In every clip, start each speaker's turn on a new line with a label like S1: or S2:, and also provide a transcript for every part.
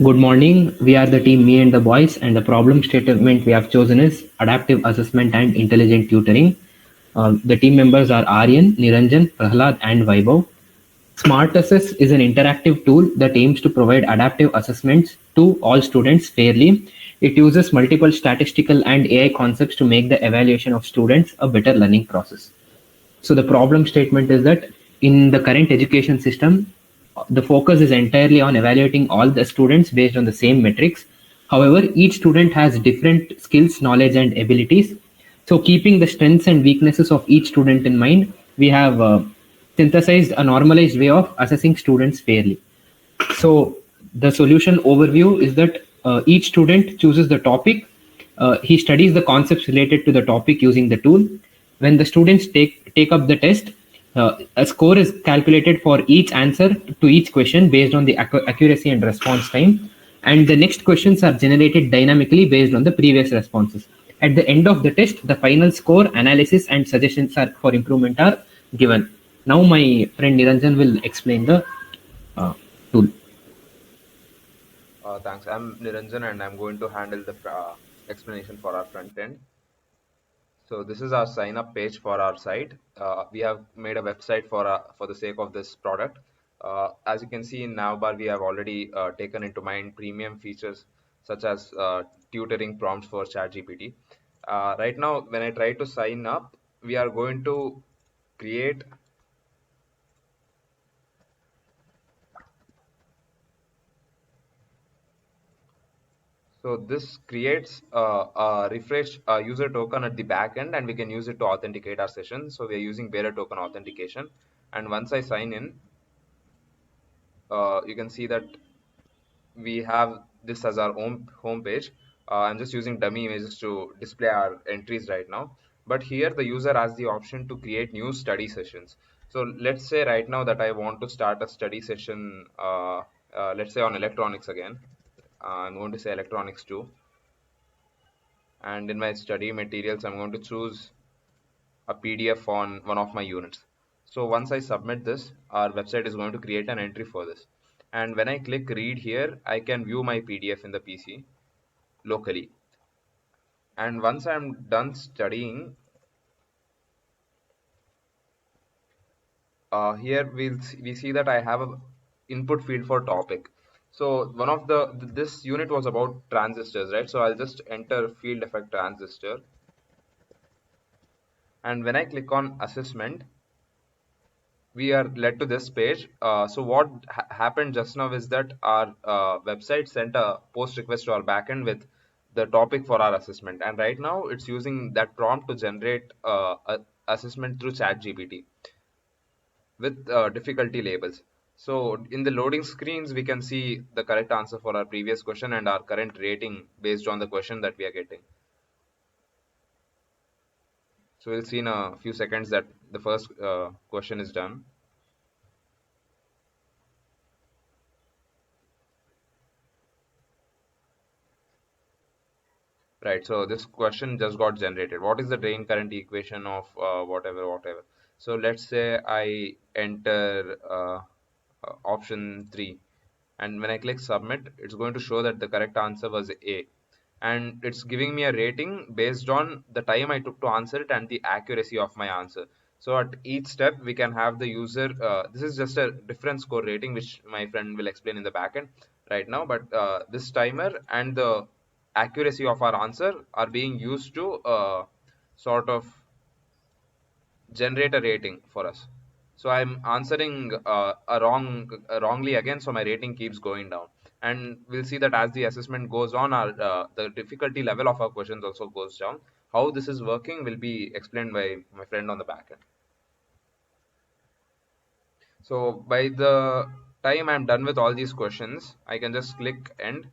S1: Good morning. We are the team Me and the Boys, and the problem statement we have chosen is adaptive assessment and intelligent tutoring. The team members are Aryan, Niranjan, Prahlad, and Vaibhav. Smart Assess is an interactive tool that aims to provide adaptive assessments to all students fairly. It uses multiple statistical and AI concepts to make the evaluation of students a better learning process. So the problem statement is that in the current education system, the focus is entirely on evaluating all the students based on the same metrics. However, each student has different skills, knowledge, and abilities. So, keeping the strengths and weaknesses of each student in mind, we have synthesized a normalized way of assessing students fairly. So the solution overview is that each student chooses the topic. He studies the concepts related to the topic using the tool. When the students take up the test, a score is calculated for each answer to each question based on the accuracy and response time. And the next questions are generated dynamically based on the previous responses. At the end of the test, the final score, analysis, and suggestions are for improvement are given. Now, my friend Niranjan will explain the tool.
S2: Thanks. I'm Niranjan and I'm going to handle the explanation for our front end. So this is our sign up page for our site. We have made a website for the sake of this product. As you can see in navbar, we have already taken into mind premium features such as tutoring prompts for ChatGPT. Right now, when I try to sign up, we are going to create. So this creates a refresh user token at the back end, and we can use it to authenticate our session. So we are using bearer token authentication. And once I sign in, you can see that we have this as our home page. I'm just using dummy images to display our entries right now. But here the user has the option to create new study sessions. So let's say right now that I want to start a study session, let's say on electronics again. I'm going to say electronics 2. And in my study materials, I'm going to choose a PDF on one of my units. So once I submit this, our website is going to create an entry for this. And when I click read here, I can view my PDF in the PC locally. And once I'm done studying, here we see that I have a input field for topic. So one of this unit was about transistors, right? So I'll just enter field effect transistor. And when I click on assessment, we are led to this page. So what happened just now is that our website sent a post request to our backend with the topic for our assessment, and right now it's using that prompt to generate a assessment through ChatGPT with difficulty labels. So in the loading screens, we can see the correct answer for our previous question and our current rating based on the question that we are getting. So we'll see in a few seconds that the first question is done. Right, so this question just got generated. What is the drain current equation of whatever? So let's say I enter option 3, and when I click submit, it's going to show that the correct answer was A. And it's giving me a rating based on the time I took to answer it and the accuracy of my answer. So at each step, we can have the user, this is just a different score rating, which my friend will explain in the backend right now. But this timer and the accuracy of our answer are being used to sort of generate a rating for us. So I'm answering wrongly again, so my rating keeps going down. And we'll see that as the assessment goes on, our the difficulty level of our questions also goes down. How this is working will be explained by my friend on the back end. So by the time I'm done with all these questions, I can just click end,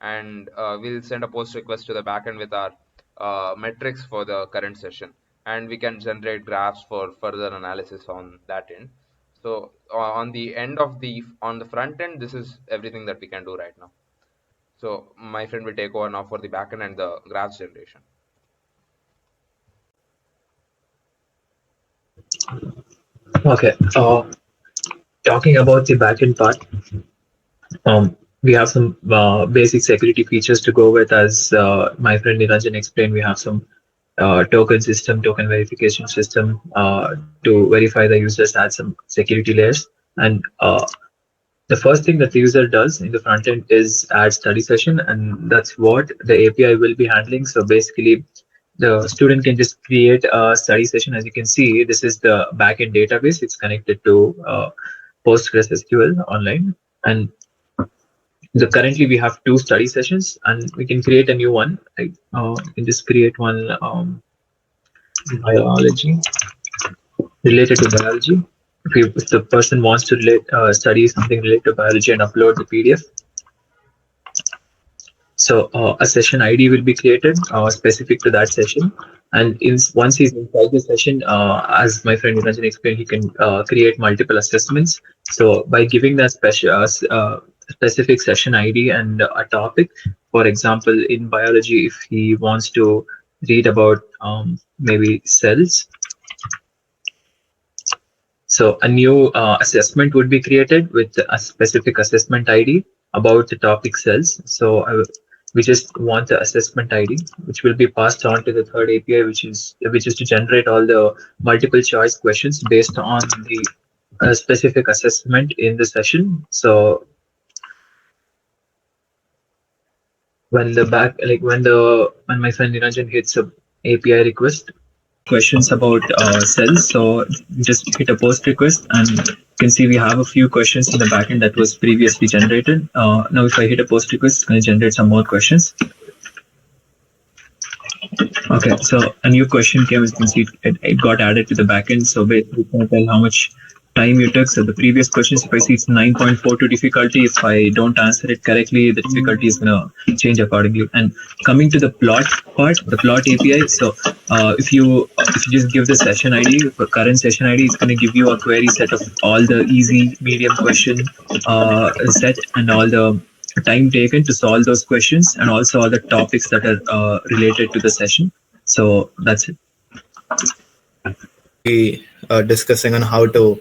S2: and we'll send a post request to the backend with our metrics for the current session, and we can generate graphs for further analysis on that end. So on the end of on the front end, this is everything that we can do right now. So my friend will take over now for the backend and the graphs generation.
S3: Okay. Talking about the backend part, we have some basic security features to go with. As my friend Niranjan explained, we have some token system, token verification system to verify the users, add some security layers. And the first thing that the user does in the front end is add study session, and that's what the API will be handling. So basically, the student can just create a study session. As you can see, this is the backend database. It's connected to PostgreSQL online, and currently we have two study sessions, and we can create a new one. Like we can just create one biology related to biology. If the person wants to study something related to biology and upload the PDF, so a session ID will be created specific to that session. And once he's inside the session, as my friend Niranjan explained, he can create multiple assessments. So by giving that specific session ID and a topic, for example, in biology, if he wants to read about maybe cells, so a new assessment would be created with a specific assessment ID about the topic cells. So we just want the assessment ID, which will be passed on to the third API, which is to generate all the multiple choice questions based on the specific assessment in the session. So when my friend Niranjan hits a API request, questions about cells. So just hit a post request, and you can see we have a few questions in the backend that was previously generated. Now, if I hit a post request, it's going to generate some more questions. Okay, so a new question came. As you can see, it got added to the backend. So basically, it's going to tell how much time you took. So the previous questions, if I see it's 9.42 difficulty, if I don't answer it correctly, the difficulty is going to change accordingly. And coming to the plot part, the plot API. So if you just give the session ID, for current session ID, it's going to give you a query set of all the easy, medium question set and all the time taken to solve those questions, and also all the topics that are related to the session. So that's it.
S4: Discussing on how to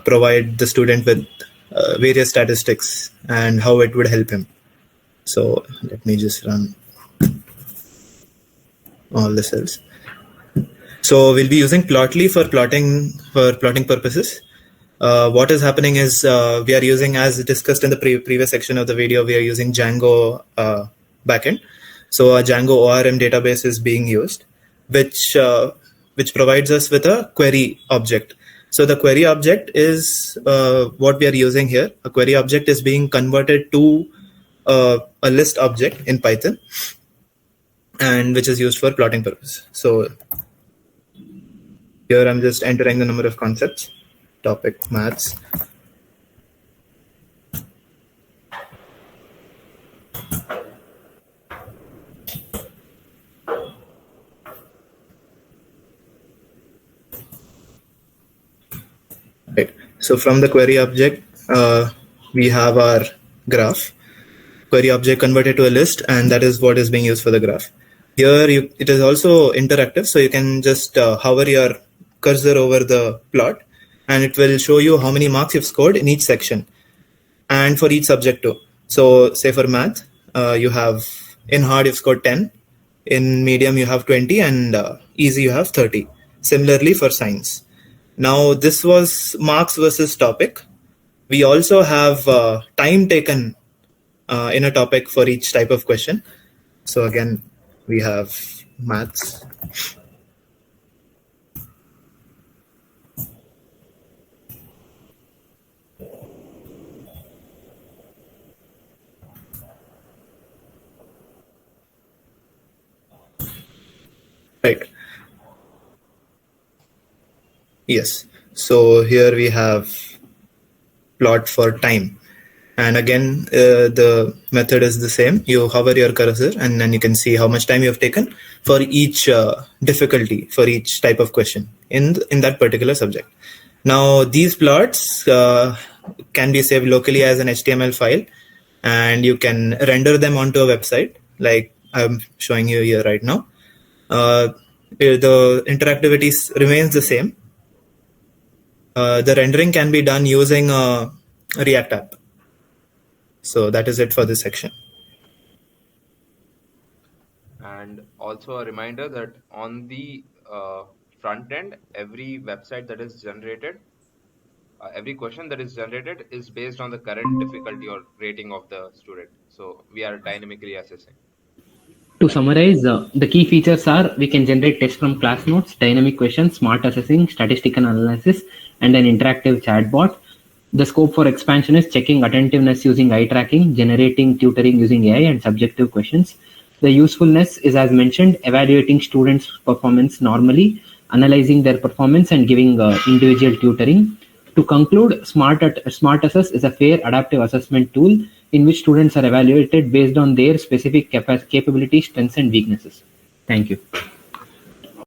S4: provide the student with various statistics and how it would help him. So let me just run all the cells. So we'll be using Plotly for plotting purposes. What is happening is we are using, as discussed in the previous section of the video, we are using Django backend. So a Django ORM database is being used, which provides us with a query object. So the query object is what we are using here. A query object is being converted to a list object in Python, and which is used for plotting purpose. So here I'm just entering the number of concepts. Topic maths. Right. So from the query object, we have our graph. Query object converted to a list, and that is what is being used for the graph. Here it is also interactive, so you can just hover your cursor over the plot, and it will show you how many marks you've scored in each section and for each subject too. So say for math, you have in hard you've scored 10, in medium you have 20, and easy you have 30. Similarly for science. Now this was marks versus topic. We also have time taken in a topic for each type of question. So again, we have maths. Right. Yes. So here we have plot for time. And again, the method is the same. You hover your cursor, and then you can see how much time you have taken for each difficulty, for each type of question in that particular subject. Now, these plots can be saved locally as an HTML file, and you can render them onto a website like I'm showing you here right now. The interactivity remains the same. The rendering can be done using a React app. So that is it for this section.
S2: And also a reminder that on the front end, every website that is generated, every question that is generated is based on the current difficulty or rating of the student. So we are dynamically assessing.
S1: To summarize, the key features are we can generate tests from class notes, dynamic questions, smart assessing, statistical analysis, and an interactive chatbot. The scope for expansion is checking attentiveness using eye tracking, generating tutoring using AI, and subjective questions. The usefulness is, as mentioned, evaluating students' performance normally, analyzing their performance, and giving individual tutoring. To conclude, Smart Assess is a fair adaptive assessment tool in which students are evaluated based on their specific capabilities, strengths, and weaknesses. Thank you.